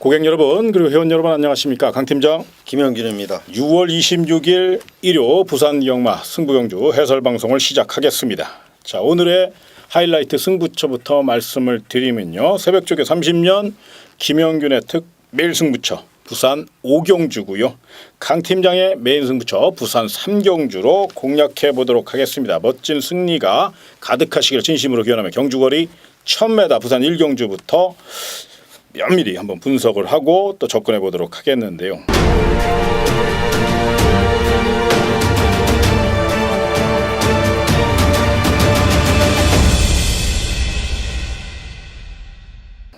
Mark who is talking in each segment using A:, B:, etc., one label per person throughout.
A: 고객 여러분 그리고 회원 여러분 안녕하십니까. 강 팀장
B: 김영균입니다.
A: 6월 26일 일요 부산 영마 승부경주 해설 방송을 시작하겠습니다. 자, 오늘의 하이라이트 승부처부터 말씀을 드리면요. 새벽쪽에 30년 김영균의 특매일 승부처 부산 5경주고요. 강 팀장의 메인 승부처 부산 3경주로 공략해 보도록 하겠습니다. 멋진 승리가 가득하시길 진심으로 기원하며 경주거리 1000m 부산 1경주부터 면밀히 한번 분석을 하고 또 접근해 보도록 하겠는데요.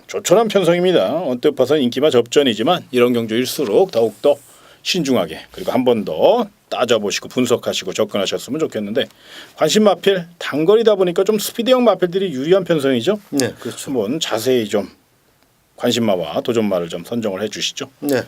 A: 조촐한 편성입니다. 언뜻 봐서 인기마 접전이지만 이런 경주일수록 더욱더 신중하게 그리고 한 번 더 따져보시고 분석하시고 접근하셨으면 좋겠는데 관심 마필 단거리다 보니까 좀 스피드형 마필들이 유리한 편성이죠.
B: 네, 그렇죠.
A: 한번 자세히 좀 관심마와 도전마를 좀 선정을 해주시죠.
B: 네,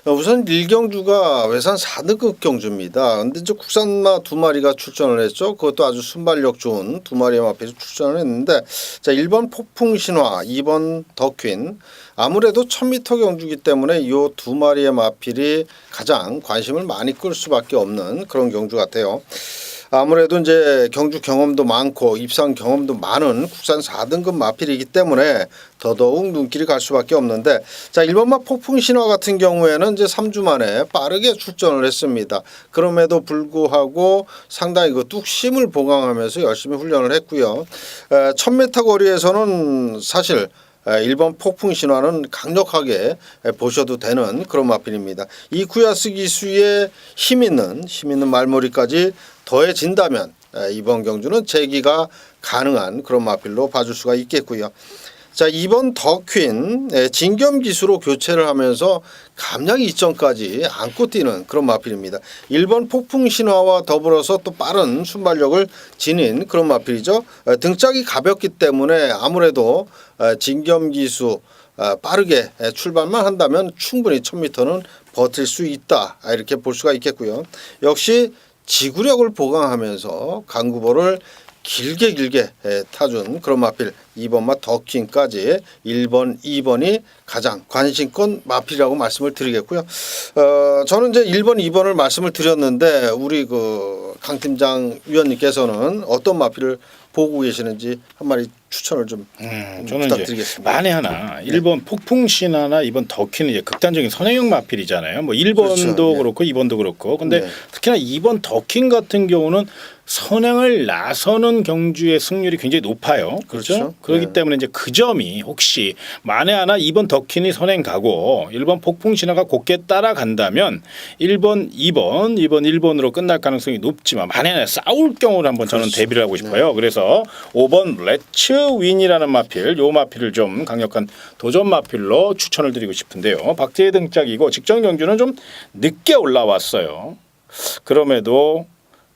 B: 우선 1경주가 외산 4등급 경주입니다. 근데 이제 국산마 2마리가 출전을 했죠. 그것도 아주 순발력 좋은 2마리의 마필이 출전을 했는데, 자 1번 폭풍신화, 2번 더퀸. 아무래도 1000m 경주기 때문에 이 2마리의 마필이 가장 관심을 많이 끌 수밖에 없는 그런 경주 같아요. 아무래도 이제 경주 경험도 많고 입상 경험도 많은 국산 4등급 마필이기 때문에 더더욱 눈길이 갈 수밖에 없는데, 자 1번마 폭풍신화 같은 경우에는 이제 3주 만에 빠르게 출전을 했습니다. 그럼에도 불구하고 상당히 그 뚝심을 보강하면서 열심히 훈련을 했고요. 1000m 거리에서는 사실 1번 폭풍신화는 강력하게 보셔도 되는 그런 마필입니다. 이 구야스 기수의 힘 있는 말머리까지 더해진다면 이번 경주는 재기가 가능한 그런 마필로 봐줄 수가 있겠고요. 자 2번 더퀸, 진겸 기수로 교체를 하면서 감량 이점까지 안고 뛰는 그런 마필입니다. 1번 폭풍신화와 더불어서 또 빠른 순발력을 지닌 그런 마필이죠. 등짝이 가볍기 때문에 아무래도 진겸 기수 빠르게 출발만 한다면 충분히 1000m는 버틸 수 있다, 이렇게 볼 수가 있겠고요. 역시 지구력을 보강하면서 강구보를 길게 타준 그런 마필 2번마 더퀸까지 1번, 2번이 가장 관심권 마필이라고 말씀을 드리겠고요. 저는 이제 1번, 2번을 말씀을 드렸는데 우리 그 강 팀장 위원님께서는 어떤 마필을 보고 계시는지 한 마리 추천을 좀
A: 저는
B: 부탁드리겠습니다.
A: 이제 만에 하나 1번 폭풍신화나 2번 더퀸은 이제 극단적인 선행형 마필이잖아요. 뭐 1번도
B: 그렇죠.
A: 그렇고 2번도 그렇고. 근데
B: 네.
A: 특히나 2번 더퀸 같은 경우는 선행을 나서는 경주의 승률이 굉장히 높아요. 그렇죠?
B: 그렇죠.
A: 그렇기
B: 네.
A: 때문에 이제 그 점이 혹시 만에 하나 2번 더퀸이 선행 가고 1번 폭풍신화가 곧게 따라간다면 1번, 2번, 1번으로 끝날 가능성이 높지만 만에 하나 싸울 경우를 한번 저는
B: 그렇죠.
A: 대비를 하고 싶어요. 그래서 5번 레츠 윈이라는 마필, 요 마필을 좀 강력한 도전 마필로 추천을 드리고 싶은데요. 박제의 등짝이고 직전 경주는 좀 늦게 올라왔어요. 그럼에도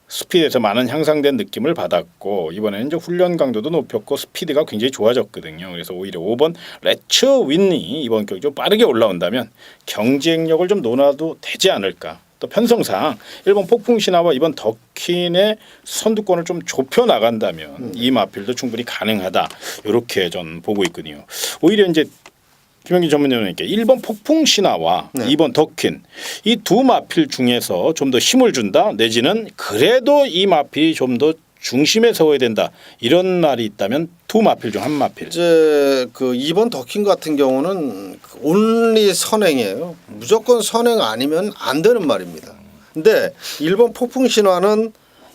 A: 스피드에서 많은 향상된 느낌을 받았고 이번에는 이제 훈련 강도도 높였고 스피드가 굉장히 좋아졌거든요. 그래서 오히려 5번 레츠 윈이 이번 경기 좀 빠르게 올라온다면 경쟁력을 좀 논하도 되지 않을까. 또 편성상 1번 폭풍신화와 2번 더퀸의 선두권을 좀 좁혀 나간다면 이 마필도 충분히 가능하다. 이렇게 전 보고 있거든요. 오히려 이제 김영균 전문위원님께 1번 폭풍신화와 2번 더퀸 이 두 마필 중에서 좀 더 힘을 준다 내지는 그래도 이 마필이 좀 더 중심에 서야 된다 이런 말이 있다면 두 마필 중 한 마필.
B: 이제 그 2번 더퀸 같은 경우는 온리 선행이에요. 무조건 선행 아니면 안 되는 말입니다. 근데 1번 폭풍신화는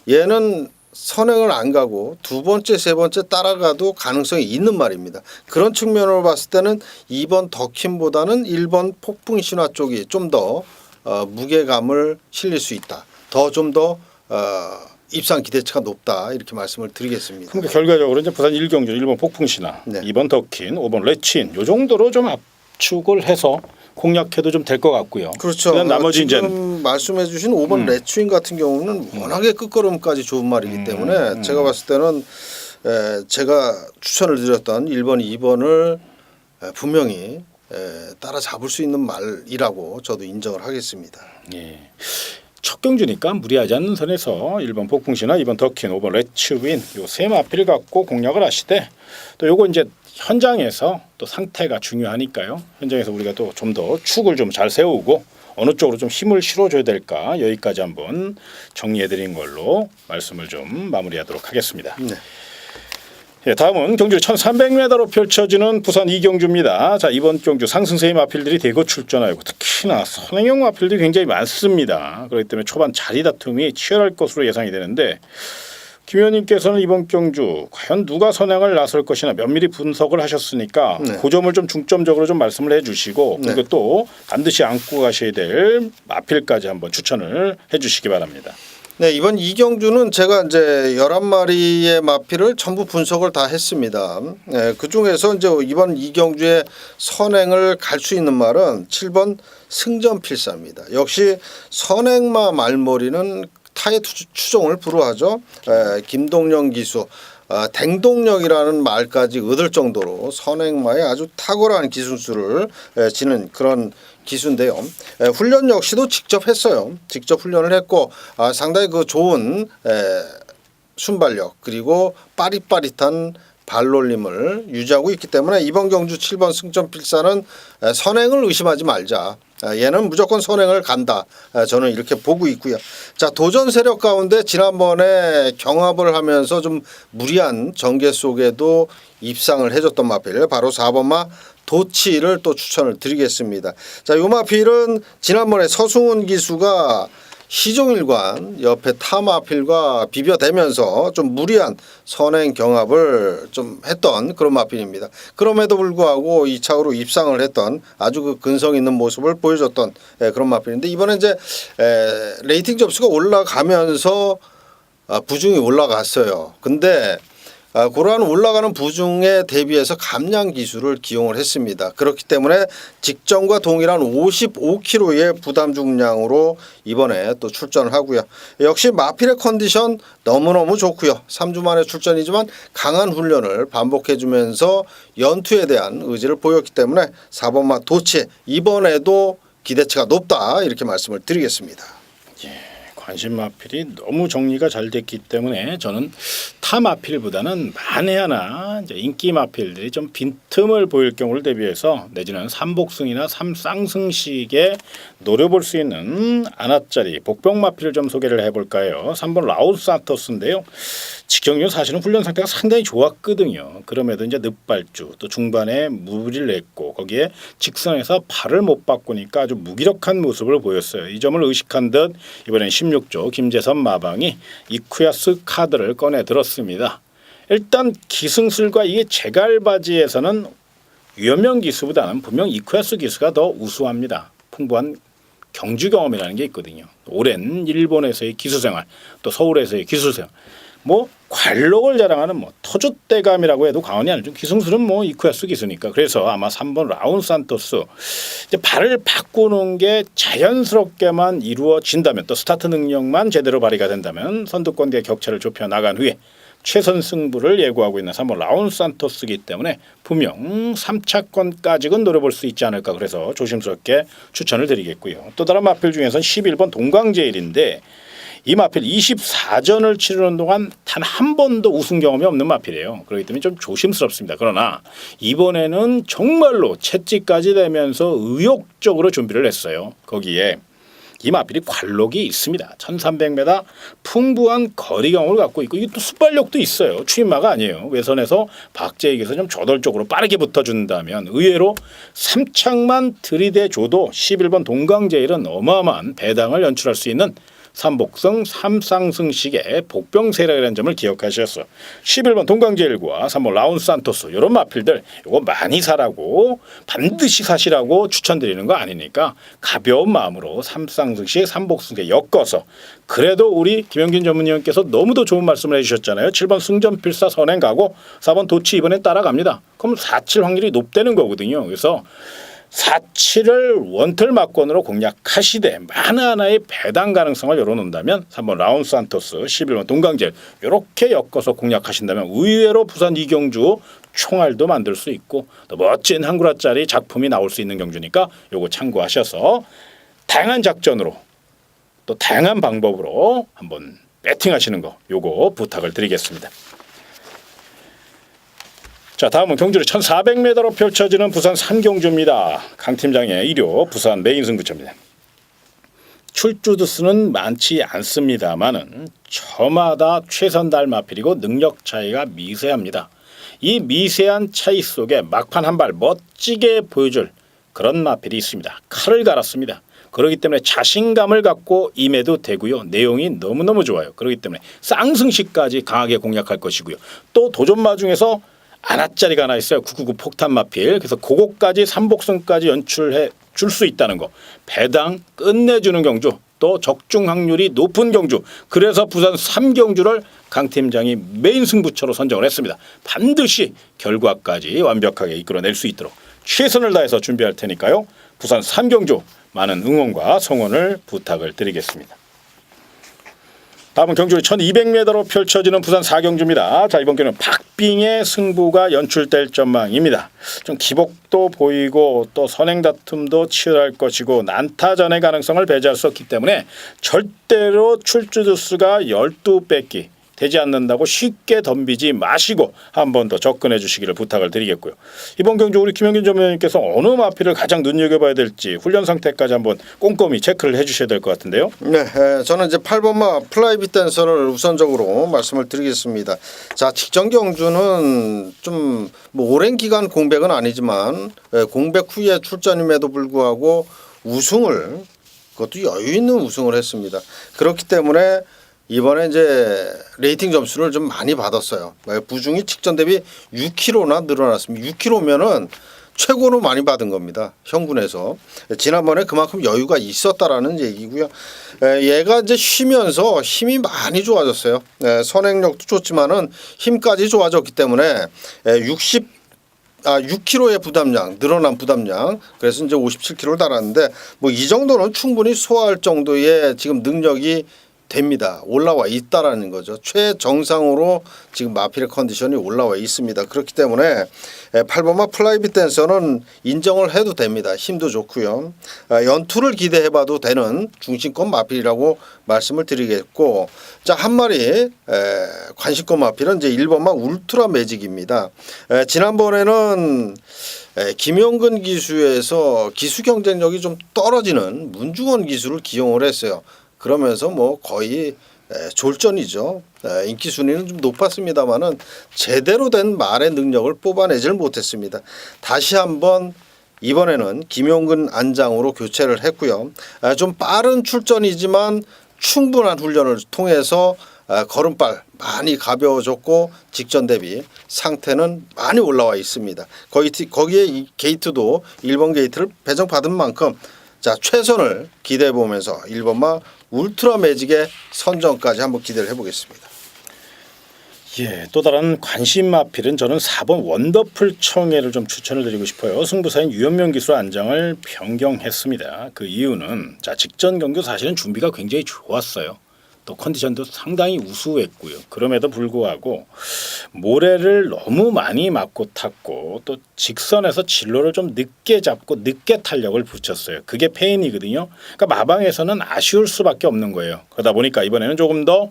B: 얘는 선행을 안 가고 두 번째, 세 번째 따라가도 가능성이 있는 말입니다. 그런 측면으로 봤을 때는 2번 더퀸보다는 1번 폭풍신화 쪽이 좀 더 무게감을 실릴 수 있다. 좀 더 입상 기대치가 높다, 이렇게 말씀을 드리겠습니다.
A: 그러니까 결과적으로 이제 부산 1경주 1번 폭풍신화,
B: 네.
A: 2번 더퀸, 5번 레친 요 정도로 좀 압축을 해서 공략해도 좀 될 것 같고요.
B: 그렇죠.
A: 그다음 나머지 이제
B: 지금 말씀해주신 5번 레츠인 같은 경우는 워낙에 끝걸음까지 좋은 말이기 때문에 제가 봤을 때는 제가 추천을 드렸던 1번, 2번을 분명히 따라잡을 수 있는 말이라고 저도 인정을 하겠습니다.
A: 예. 첫 경주니까 무리하지 않는 선에서 1번 폭풍신화, 2번 더퀸, 5번 레츠윈 요 세 마필 갖고 공략을 하시되 또 요거 이제 현장에서 또 상태가 중요하니까요. 현장에서 우리가 또 좀 더 축을 좀 잘 세우고 어느 쪽으로 좀 힘을 실어줘야 될까 여기까지 한번 정리해드린 걸로 말씀을 좀 마무리하도록 하겠습니다.
B: 네.
A: 예, 다음은 경주 1,300m로 펼쳐지는 부산 이경주입니다. 자, 이번 경주 상승세의 마필들이 대거 출전하고 특히나 선행형 마필들이 굉장히 많습니다. 그렇기 때문에 초반 자리 다툼이 치열할 것으로 예상이 되는데 김 의원님께서는 이번 경주 과연 누가 선행을 나설 것이나 면밀히 분석을 하셨으니까
B: 네.
A: 그 점을 좀 중점적으로 좀 말씀을 해주시고
B: 네.
A: 그리고 또 반드시 안고 가셔야 될 마필까지 한번 추천을 해주시기 바랍니다.
B: 네, 이번 이경주는 제가 이제 11마리의 마필을 전부 분석을 다 했습니다. 네, 그 중에서 이제 이번 이경주의 선행을 갈 수 있는 말은 7번 승전필사입니다. 역시 선행마 말머리는 타의 추종을 불허하죠. 김동영 기수, 댕동력이라는 말까지 얻을 정도로 선행마에 아주 탁월한 기술수를 지는 그런 기수인데요. 훈련 역시도 직접 했어요. 직접 훈련을 했고 상당히 그 좋은 순발력 그리고 빠릿빠릿한 발놀림을 유지하고 있기 때문에 이번 경주 7번 승전필사는 선행을 의심하지 말자. 얘는 무조건 선행을 간다. 저는 이렇게 보고 있고요. 자, 도전 세력 가운데 지난번에 경합을 하면서 좀 무리한 전개 속에도 입상을 해줬던 마필 바로 4번마 도치를 또 추천을 드리겠습니다. 자, 요 마필은 지난번에 서승훈 기수가 시종일관 옆에 타 마필과 비벼대면서 좀 무리한 선행 경합을 좀 했던 그런 마필입니다. 그럼에도 불구하고 2차로 입상을 했던 아주 그 근성 있는 모습을 보여줬던 그런 마필인데 이번에 이제 레이팅 점수가 올라가면서 부중이 올라갔어요. 근데 그러한 올라가는 부중에 대비해서 감량 기술을 기용을 했습니다. 그렇기 때문에 직전과 동일한 55kg의 부담 중량으로 이번에 또 출전을 하고요. 역시 마필의 컨디션 너무너무 좋고요. 3주 만에 출전이지만 강한 훈련을 반복해주면서 연투에 대한 의지를 보였기 때문에 4번마 도치 이번에도 기대치가 높다 이렇게 말씀을 드리겠습니다.
A: 관심 마필이 너무 정리가 잘 됐기 때문에 저는 타 마필보다는 만에 하나 이제 인기 마필들이 좀 빈틈을 보일 경우를 대비해서 내지는 삼복승이나 삼쌍승식에 노려볼 수 있는 아나짜리 복병 마필을 좀 소개를 해볼까 해요. 3번 라우산토스인데요. 직경류 사실은 훈련 상태가 상당히 좋았거든요. 그럼에도 이제 늪발주 또 중반에 무리를 냈고 거기에 직선에서 발을 못 바꾸니까 아주 무기력한 모습을 보였어요. 이 점을 의식한 듯 이번엔 16조 김재선 마방이 이쿠야스 카드를 꺼내 들었습니다. 일단 기승술과 이게 제갈바지에서는 유연명 기수보다는 분명 이쿠야스 기수가 더 우수합니다. 풍부한 경주 경험이라는 게 있거든요. 오랜 일본에서의 기수생활 또 서울에서의 기수생활 뭐 관록을 자랑하는 뭐 터줏대감이라고 해도 과언이 아니죠. 기승술은 뭐 이쿠야스 기수니까. 그래서 아마 3번 라운산토스 이제 발을 바꾸는 게 자연스럽게만 이루어진다면 또 스타트 능력만 제대로 발휘가 된다면 선두권과의 격차를 좁혀 나간 후에 최선 승부를 예고하고 있는 3번 라운산토스이기 때문에 분명 3차권까지는 노려볼 수 있지 않을까 그래서 조심스럽게 추천을 드리겠고요. 또 다른 마필 중에서는 11번 동광제일인데 이 마필 24전을 치르는 동안 단 한 번도 우승 경험이 없는 마필이에요. 그렇기 때문에 좀 조심스럽습니다. 그러나 이번에는 정말로 채찌까지 되면서 의욕적으로 준비를 했어요. 거기에 이 마필이 관록이 있습니다. 1300m 풍부한 거리 경험을 갖고 있고 이게 또 순발력도 있어요. 추임마가 아니에요. 외선에서 박재익에서 좀 저돌적으로 빠르게 붙어준다면 의외로 3착만 들이대줘도 11번 동광제일은 어마어마한 배당을 연출할 수 있는 삼복승 삼쌍승식의 복병세력이라는 점을 기억하셨어. 11번 동광제일과 3번 라운산토스 이런 마필들 이거 많이 사라고 반드시 사시라고 추천드리는 거 아니니까 가벼운 마음으로 삼쌍승식 삼복승에 엮어서 그래도 우리 김영균 전문위원께서 너무도 좋은 말씀을 해주셨잖아요. 7번 승전필사 선행 가고 4번 도치 이번엔 따라갑니다. 그럼 4칠 확률이 높다는 거거든요. 그래서 4.7을 원틀 막권으로 공략하시되 하나하나의 배당 가능성을 열어놓는다면 3번 라운산토스 11번 동강제일 이렇게 엮어서 공략하신다면 의외로 부산 이경주 총알도 만들 수 있고 또 멋진 한구라짜리 작품이 나올 수 있는 경주니까 요거 참고하셔서 다양한 작전으로 또 다양한 방법으로 한번 배팅하시는 거 요거 부탁을 드리겠습니다. 자, 다음은 경주를 1,400m로 펼쳐지는 부산 삼경주입니다. 강 팀장의 1호 부산 메인 승부처입니다. 출주도 수는 많지 않습니다만은 저마다 최선달 마필이고 능력 차이가 미세합니다. 이 미세한 차이 속에 막판 한 발 멋지게 보여줄 그런 마필이 있습니다. 칼을 갈았습니다. 그렇기 때문에 자신감을 갖고 임해도 되고요. 내용이 너무너무 좋아요. 그렇기 때문에 쌍승시까지 강하게 공략할 것이고요. 또 도전마 중에서 안아짜리가 하나 있어요. 999 폭탄 마필. 그래서 그거까지 삼복승까지 연출해 줄 수 있다는 거. 배당 끝내주는 경주. 또 적중 확률이 높은 경주. 그래서 부산 3경주를 강 팀장이 메인 승부처로 선정을 했습니다. 반드시 결과까지 완벽하게 이끌어낼 수 있도록 최선을 다해서 준비할 테니까요. 부산 3경주 많은 응원과 성원을 부탁을 드리겠습니다. 다음은 경주 1,200m로 펼쳐지는 부산 4경주입니다. 자, 이번 경기는 박빙의 승부가 연출될 전망입니다. 좀 기복도 보이고 또 선행 다툼도 치열할 것이고 난타전의 가능성을 배제할 수 없기 때문에 절대로 출주 수가 12뺏기 되지 않는다고 쉽게 덤비지 마시고 한 번 더 접근해 주시기를 부탁을 드리겠고요. 이번 경주 우리 김영균 전무님께서 어느 마필을 가장 눈여겨봐야 될지 훈련 상태까지 한번 꼼꼼히 체크를 해 주셔야 될 것 같은데요.
B: 네, 저는 이제 8번마 플라이빗 댄서를 우선적으로 말씀을 드리겠습니다. 자, 직전 경주는 좀 뭐 오랜 기간 공백은 아니지만 공백 후에 출전임에도 불구하고 우승을 그것도 여유 있는 우승을 했습니다. 그렇기 때문에 이번에 이제 레이팅 점수를 좀 많이 받았어요. 부중이 직전 대비 6kg나 늘어났습니다. 6kg면은 최고로 많이 받은 겁니다. 형군에서. 지난번에 그만큼 여유가 있었다라는 얘기고요. 얘가 이제 쉬면서 힘이 많이 좋아졌어요. 선행력도 좋지만은 힘까지 좋아졌기 때문에 6kg의 부담량, 늘어난 부담량. 그래서 이제 57kg를 달았는데 뭐 이 정도는 충분히 소화할 정도의 지금 능력이 됩니다. 올라와 있다라는 거죠. 최정상으로 지금 마필의 컨디션이 올라와 있습니다. 그렇기 때문에 8번마 플라이빗 댄서는 인정을 해도 됩니다. 힘도 좋고요. 연투를 기대해봐도 되는 중심권 마필이라고 말씀을 드리겠고, 자, 한 마리 관심권 마필은 이제 1번마 울트라 매직입니다. 지난번에는 김용근 기수에서 기수 경쟁력이 좀 떨어지는 문중원 기수를 기용을 했어요. 그러면서 뭐 거의 졸전이죠. 인기 순위는 좀 높았습니다만은 제대로 된 말의 능력을 뽑아내질 못했습니다. 다시 한번 이번에는 김용근 안장으로 교체를 했고요. 좀 빠른 출전이지만 충분한 훈련을 통해서 걸음발 많이 가벼워졌고 직전 대비 상태는 많이 올라와 있습니다. 거기에 이 게이트도 1번 게이트를 배정받은 만큼 자, 최선을 기대해 보면서 1번마 울트라 매직의 선정까지 한번 기대를 해보겠습니다.
A: 예, 또 다른 관심 마필은 저는 4번 원더풀 청해를 좀 추천을 드리고 싶어요. 승부사인 유현명 기수 안장을 변경했습니다. 그 이유는 자, 직전 경기 사실은 준비가 굉장히 좋았어요. 또 컨디션도 상당히 우수했고요. 그럼에도 불구하고 모래를 너무 많이 맞고 탔고 또 직선에서 진로를 좀 늦게 잡고 늦게 탄력을 붙였어요. 그게 페인이거든요. 그러니까 마방에서는 아쉬울 수밖에 없는 거예요. 그러다 보니까 이번에는 조금 더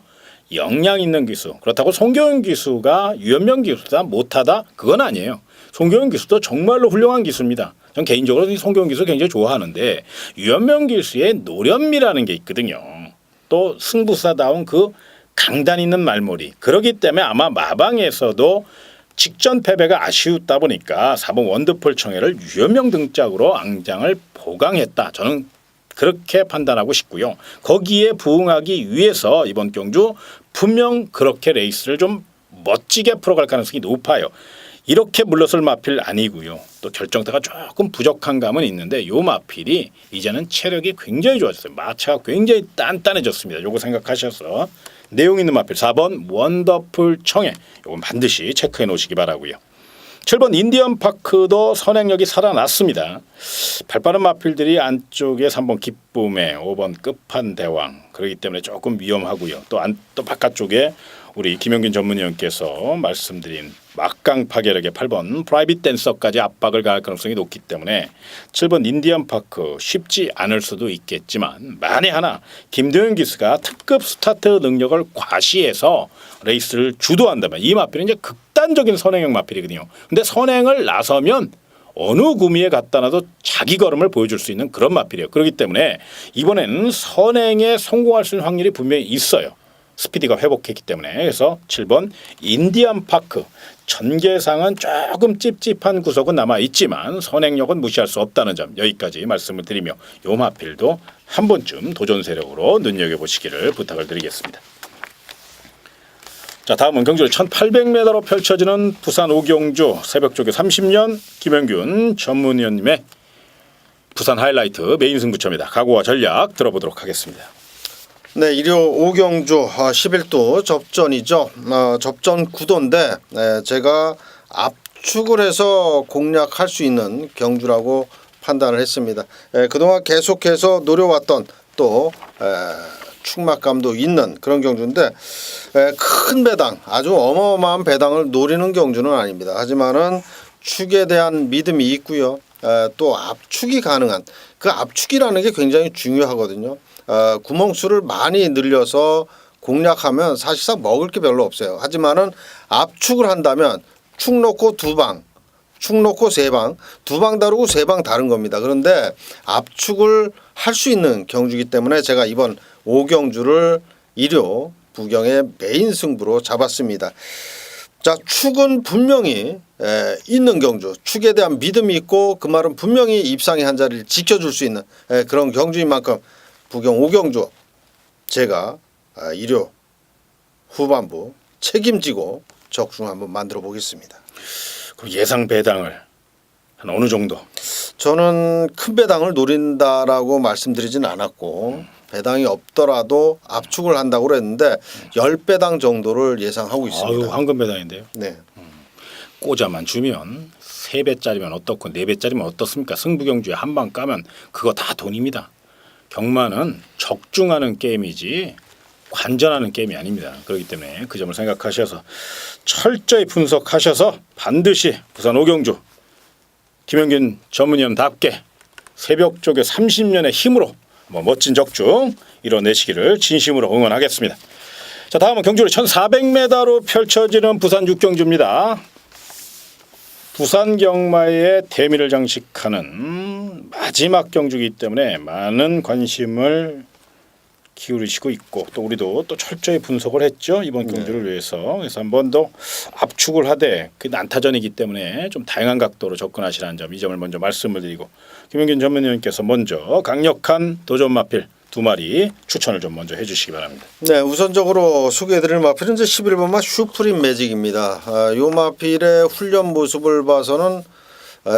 A: 역량 있는 기수. 그렇다고 송교영 기수가 유현명 기수보다 못하다? 그건 아니에요. 송교영 기수도 정말로 훌륭한 기수입니다. 전 개인적으로 송교영 기수 굉장히 좋아하는데 유현명 기수의 노련미라는 게 있거든요. 또 승부사다운 그 강단 있는 말머리. 그렇기 때문에 아마 마방에서도 직전 패배가 아쉬웠다 보니까 4번 원더풀 청해를 유현명 등짝으로 앙장을 보강했다. 저는 그렇게 판단하고 싶고요. 거기에 부응하기 위해서 이번 경주 분명 그렇게 레이스를 좀 멋지게 풀어갈 가능성이 높아요. 이렇게 물러설 마필 아니고요. 또 결정타가 조금 부족한 감은 있는데 요 마필이 이제는 체력이 굉장히 좋아졌어요. 마차가 굉장히 단단해졌습니다. 요거 생각하셔서 내용 있는 마필 4번 원더풀 청해 요건 반드시 체크해 놓으시기 바라고요. 7번 인디언 파크도 선행력이 살아났습니다. 발빠른 마필들이 안쪽에 3번 기쁨에 5번 끝판대왕 그렇기 때문에 조금 위험하고요. 또 바깥쪽에 우리 김영균 전문위원께서 말씀드린 막강 파괴력의 8번 프라이빗 댄서까지 압박을 가할 가능성이 높기 때문에 7번 인디언 파크 쉽지 않을 수도 있겠지만 만에 하나 김도현 기수가 특급 스타트 능력을 과시해서 레이스를 주도한다면 이 마필은 이제 극단 극단적인 선행형 마필이거든요. 근데 선행을 나서면 어느 구미에 갖다 놔도 자기 걸음을 보여줄 수 있는 그런 마필이에요. 그렇기 때문에 이번에는 선행에 성공할 수 있는 확률이 분명히 있어요. 스피디가 회복했기 때문에. 그래서 7번 인디안 파크. 전개상은 조금 찝찝한 구석은 남아있지만 선행력은 무시할 수 없다는 점 여기까지 말씀을 드리며 요 마필도 한 번쯤 도전 세력으로 눈여겨보시기를 부탁을 드리겠습니다. 자, 다음은 경주를 1800m로 펼쳐지는 부산 오경주 새벽조교 30년 김영균 전문위원님의 부산 하이라이트 메인 승부처입니다. 각오와 전략 들어보도록 하겠습니다.
B: 네, 일요 오경주 11도 접전이죠. 접전 구도인데 제가 압축을 해서 공략할 수 있는 경주라고 판단을 했습니다. 그동안 계속해서 노려왔던 또 축막감도 있는 그런 경주인데 큰 배당, 아주 어마어마한 배당을 노리는 경주는 아닙니다. 하지만은 축에 대한 믿음이 있고요. 또 압축이 가능한 그 압축이라는 게 굉장히 중요하거든요. 구멍수를 많이 늘려서 공략하면 사실상 먹을 게 별로 없어요. 하지만은 압축을 한다면 축 놓고 두 방, 축 놓고 세 방, 두 방 다르고 세 방 다른 겁니다. 그런데 압축을 할 수 있는 경주이기 때문에 제가 이번 오경주를 일요 부경의 메인 승부로 잡았습니다. 자, 축은 분명히 있는 경주, 축에 대한 믿음이 있고 그 말은 분명히 입상의 한 자리를 지켜줄 수 있는 그런 경주인 만큼 부경 오경주 제가 일요 후반부 책임지고 적중 한번 만들어 보겠습니다.
A: 그럼 예상 배당을 한 어느 정도?
B: 저는 큰 배당을 노린다라고 말씀드리진 않았고 배당이 없더라도 압축을 한다고 그랬는데 10배당 정도를 예상하고 있습니다.
A: 아유, 황금 배당인데요.
B: 네.
A: 꽂아만 주면 3배짜리면 어떻고 4배짜리면 어떻습니까? 승부경주에 한 방 까면 그거 다 돈입니다. 경마는 적중하는 게임이지 관전하는 게임이 아닙니다. 그렇기 때문에 그 점을 생각하셔서 철저히 분석하셔서 반드시 부산 오경주 김영균 전문위원답게 새벽 쪽에 30년의 힘으로 멋진 적중 이뤄내시기를 진심으로 응원하겠습니다. 자, 다음은 경주를 1400m로 펼쳐지는 부산 육경주입니다. 부산 경마의 대미를 장식하는 마지막 경주이기 때문에 많은 관심을 기울이시고 있고 또 우리도 또 철저히 분석을 했죠. 이번 경주를 위해서. 그래서 한 번 더 압축을 하되 그 난타전이기 때문에 좀 다양한 각도로 접근하시라는 점, 이 점을 먼저 말씀을 드리고 김영균 전문위원께서 먼저 강력한 도전 마필 2마리 추천을 좀 먼저 해주시기 바랍니다.
B: 네, 우선적으로 소개해드릴 마필은 이제 11번마 슈프림 매직입니다. 이 마필의 훈련 모습을 봐서는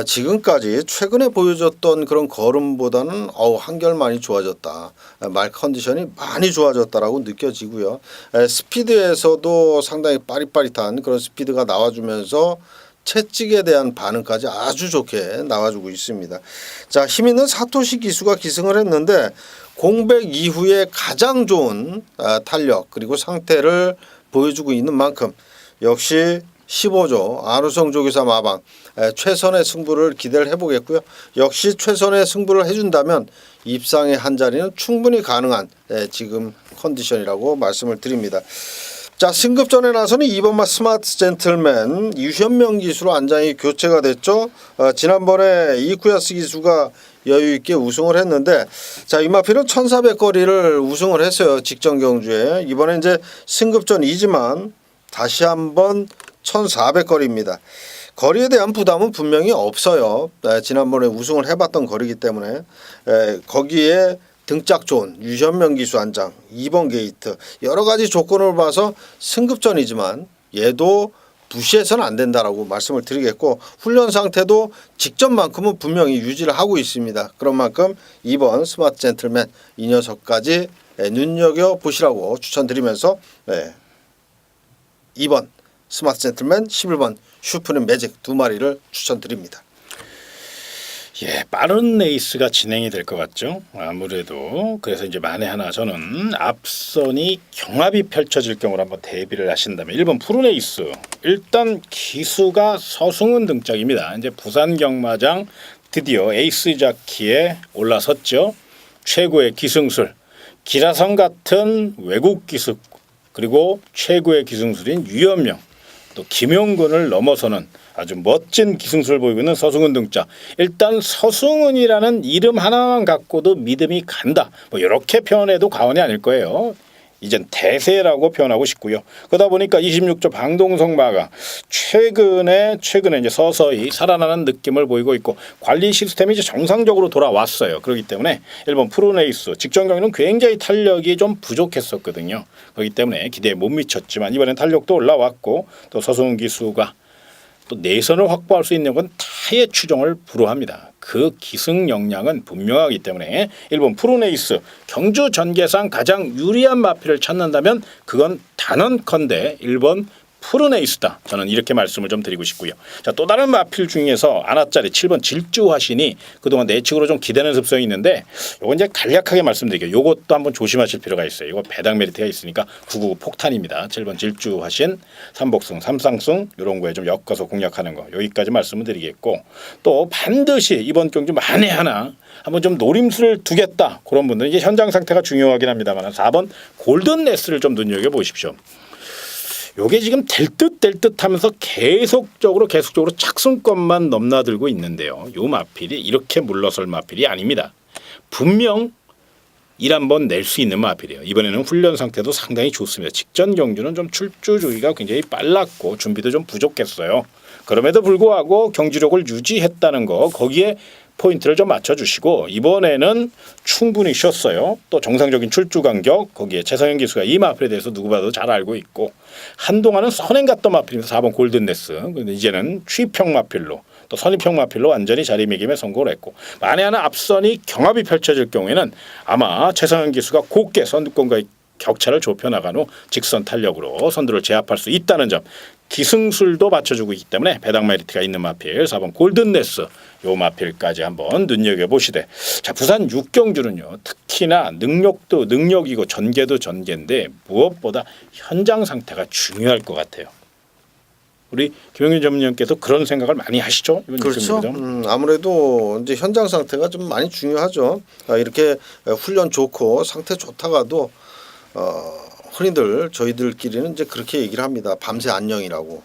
B: 지금까지 최근에 보여줬던 그런 걸음보다는 한결 많이 좋아졌다. 말 컨디션이 많이 좋아졌다라고 느껴지고요. 스피드에서도 상당히 빠릿빠릿한 그런 스피드가 나와주면서 채찍에 대한 반응까지 아주 좋게 나와주고 있습니다. 자, 힘 있는 사토시 기수가 기승을 했는데 공백 이후에 가장 좋은 탄력 그리고 상태를 보여주고 있는 만큼 역시 15조 안우성 조교사 마방 최선의 승부를 기대를 해보겠고요. 역시 최선의 승부를 해준다면 입상의 한 자리는 충분히 가능한 지금 컨디션이라고 말씀을 드립니다. 자, 승급전에 나서는 2번마 스마트 젠틀맨 유현명 기수로 안장이 교체가 됐죠. 지난번에 이쿠야스 기수가 여유 있게 우승을 했는데 자, 이 마필은 1400거리를 우승을 했어요. 직전 경주에. 이번에 이제 승급전이지만 다시 한번 1400거리입니다. 거리에 대한 부담은 분명히 없어요. 지난번에 우승을 해봤던 거리이기 때문에 거기에 등짝 좋은 유현명 기수 안장 2번 게이트 여러 가지 조건을 봐서 승급전이지만 얘도 무시해서는 안 된다라고 말씀을 드리겠고 훈련 상태도 직전만큼은 분명히 유지를 하고 있습니다. 그런 만큼 2번 스마트 젠틀맨 이 녀석까지 눈여겨보시라고 추천드리면서 2번 스마트 젠틀맨 11번 슈프림 매직 2마리를 추천드립니다.
A: 예, 빠른 레이스가 진행이 될 것 같죠. 아무래도 그래서 이제 만에 하나 저는 앞선이 경합이 펼쳐질 경우로 한번 대비를 하신다면 1번 푸르네이스 일단 기수가 서승훈 등짝입니다. 이제 부산 경마장 드디어 에이스 자키에 올라섰죠. 최고의 기승술 기라성 같은 외국 기수 그리고 최고의 기승술인 유현명 또 김용근을 넘어서는 아주 멋진 기승수를 보이고 있는 서승훈 등자. 일단 서승훈이라는 이름 하나만 갖고도 믿음이 간다. 뭐 이렇게 표현해도 과언이 아닐 거예요. 이젠 대세라고 표현하고 싶고요. 그러다 보니까 26조 방동석 마가 최근에 이제 서서히 살아나는 느낌을 보이고 있고 관리 시스템이 이제 정상적으로 돌아왔어요. 그렇기 때문에 일본 프로네이스 직전 경기는 굉장히 탄력이 좀 부족했었거든요. 그렇기 때문에 기대에 못 미쳤지만 이번엔 탄력도 올라왔고 또 서승훈 기수가 또 내선을 확보할 수 있는 건 타의 추종을 불허합니다. 그 기승 역량은 분명하기 때문에 일본 프로네이스 경주 전개상 가장 유리한 마필을 찾는다면 그건 단언컨대 일본 프로네이스다. 저는 이렇게 말씀을 좀 드리고 싶고요. 자, 또 다른 마필 중에서 아나짜리 7번 질주화신이 그동안 내측으로 좀 기대는 습성이 있는데 요건 이제 간략하게 말씀드릴게요. 요것도 한번 조심하실 필요가 있어요. 이거 배당 메리트가 있으니까 999 폭탄입니다. 7번 질주화신, 삼복승, 삼상승 이런 거에 좀 엮어서 공략하는 거. 여기까지 말씀을 드리겠고 또 반드시 이번 경주 만에 하나 한번 좀 노림수를 두겠다. 그런 분들은 이게 현장 상태가 중요하긴 합니다만 4번 골든네스를 좀 눈여겨보십시오. 요게 지금 될 듯 하면서 계속적으로 착승권만 넘나들고 있는데요. 요 마필이 이렇게 물러설 마필이 아닙니다. 분명 1한번 낼 수 있는 마필이에요. 이번에는 훈련 상태도 상당히 좋습니다. 직전 경주는 좀 출주 주기가 굉장히 빨랐고 준비도 좀 부족했어요. 그럼에도 불구하고 경주력을 유지했다는 거 거기에 포인트를 좀 맞춰주시고 이번에는 충분히 쉬었어요. 또 정상적인 출주 간격 거기에 최성현 기수가 이 마필에 대해서 누구보다도 잘 알고 있고 한동안은 선행 갔던 마필입니다. 4번 골든네스. 그런데 이제는 취평 마필로 또 선입평 마필로 완전히 자리매김에 성공을 했고 만에 하나 앞선이 경합이 펼쳐질 경우에는 아마 최성현 기수가 곱게 선두권과의 격차를 좁혀 나간 후 직선 탄력으로 선두를 제압할 수 있다는 점 기승술도 받쳐주고 있기 때문에 배당 메리트가 있는 마필 4번 골든네스 요 마필까지 한번 눈여겨보시되 자 부산 6경주는요 특히나 능력도 능력이고 전개도 전개인데 무엇보다 현장 상태가 중요할 것 같아요. 우리 김영균 전문위원께서 그런 생각을 많이 하시죠? 이번
B: 그렇죠.
A: 육경주죠?
B: 아무래도 이제 현장 상태가 좀 많이 중요하죠. 이렇게 훈련 좋고 상태 좋다가도 흔히들 저희들끼리는 이제 그렇게 얘기를 합니다. 밤새 안녕이라고.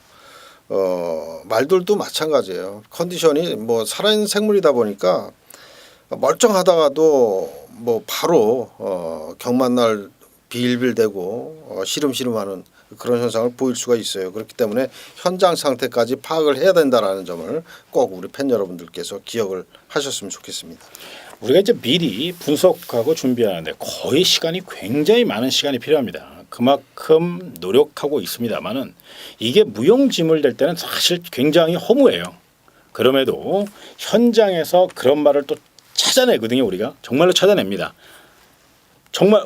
B: 말들도 마찬가지예요. 컨디션이 뭐 살아있는 생물이다 보니까 멀쩡하다가도 뭐 바로 경만날 빌빌대고 시름시름하는 그런 현상을 보일 수가 있어요. 그렇기 때문에 현장 상태까지 파악을 해야 된다라는 점을 꼭 우리 팬 여러분들께서 기억을 하셨으면 좋겠습니다.
A: 우리가 이제 미리 분석하고 준비하는데 거의 시간이 굉장히 많은 시간이 필요합니다. 그만큼 노력하고 있습니다만은 이게 무용지물 될 때는 사실 굉장히 허무해요. 그럼에도 현장에서 그런 말을 또 찾아내거든요. 우리가 정말로 찾아냅니다. 정말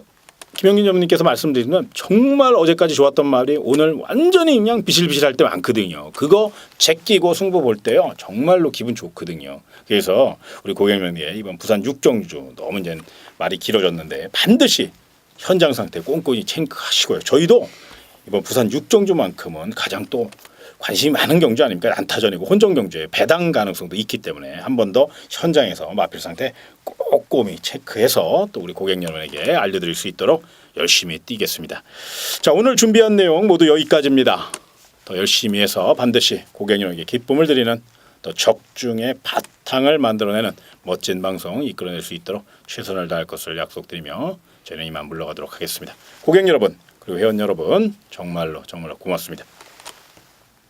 A: 김영균 전무님께서 말씀드리면 정말 어제까지 좋았던 말이 오늘 완전히 그냥 비실비실할 때 많거든요. 그거 제끼고 승부 볼 때요 정말로 기분 좋거든요. 그래서 우리 고객님께 이번 부산 6경주 너무 이제 말이 길어졌는데 반드시 현장 상태 꼼꼼히 체크하시고요. 저희도 이번 부산 6경주만큼은 가장 또 관심이 많은 경주 아닙니까? 안타전이고 혼전 경주에 배당 가능성도 있기 때문에 한 번 더 현장에서 마필 상태 꼼꼼히 체크해서 또 우리 고객 여러분에게 알려드릴 수 있도록 열심히 뛰겠습니다. 자, 오늘 준비한 내용 모두 여기까지입니다. 더 열심히 해서 반드시 고객 여러분에게 기쁨을 드리는 또 적중의 바탕을 만들어내는 멋진 방송 이끌어낼 수 있도록 최선을 다할 것을 약속드리며 저는 이만 물러가도록 하겠습니다. 고객 여러분 그리고 회원 여러분 정말로 고맙습니다.